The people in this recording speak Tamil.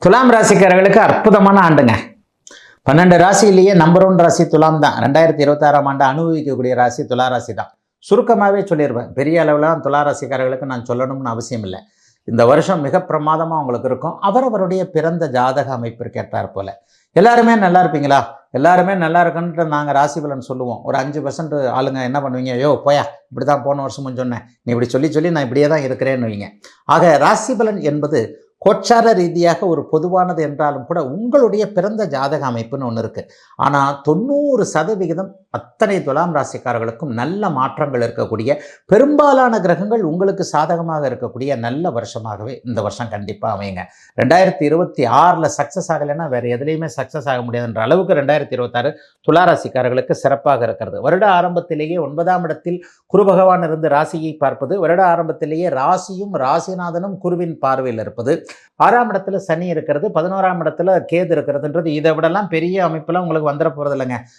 துலாம் ராசிக்காரர்களுக்கு அற்புதமான ஆண்டுங்க. 12 ராசியிலேயே நம்பர் 1 ராசி துலாம் தான். 2026ஆம் ஆண்டு அனுபவிக்கக்கூடிய ராசி துலா ராசி தான். சுருக்கமாகவே சொல்லிடுவேன். பெரிய அளவில் துலா ராசிக்காரர்களுக்கு நான் சொல்லணும்னு அவசியம் இல்லை. இந்த வருஷம் மிக பிரமாதமாக உங்களுக்கு இருக்கும். அவரவருடைய பிறந்த ஜாதக அமைப்பிற்கு ஏற்றார் போல. எல்லாருமே நல்லா இருப்பீங்களா? எல்லாருமே நல்லா இருக்குன்ட்டு நாங்கள் ராசி பலன் சொல்லுவோம். ஒரு 5% ஆளுங்க என்ன பண்ணுவீங்க? யோ போயா, இப்படி தான் போன வருஷமும் சொன்னேன், நீ இப்படி சொல்லி சொல்லி நான் இப்படியே தான் இருக்கிறேன்னுவீங்க. ஆக ராசி பலன் என்பது கோச்சார ரீதியாக ஒரு பொதுவானது என்றாலும் கூட உங்களுடைய பிறந்த ஜாதக அமைப்புன்னு ஒன்று இருக்குது. ஆனால் 90% அத்தனை துலாம் ராசிக்காரர்களுக்கும் நல்ல மாற்றங்கள் இருக்கக்கூடிய, பெரும்பாலான கிரகங்கள் உங்களுக்கு சாதகமாக இருக்கக்கூடிய நல்ல வருஷமாகவே இந்த வருஷம் கண்டிப்பாக அமையுங்க. 2026 சக்ஸஸ் ஆகலைன்னா வேறு எதுலேயுமே சக்ஸஸ் ஆக முடியாதுன்ற அளவுக்கு 2026 துலா ராசிக்காரர்களுக்கு சிறப்பாக இருக்கிறது. வருட ஆரம்பத்திலேயே 9ஆம் இடத்தில் குரு பகவான் இருந்து ராசியை பார்ப்பது, வருட ஆரம்பத்திலேயே ராசியும் ராசிநாதனும் குருவின் பார்வையில் இருப்பது, 6ஆம் இடத்துல சனி இருக்கிறது, 11ஆம் இடத்துல கேது இருக்கிறதுன்றது, இதை விடலாம் பெரிய அமைப்பெல்லாம் உங்களுக்கு வந்துட போகிறது இல்லைங்க.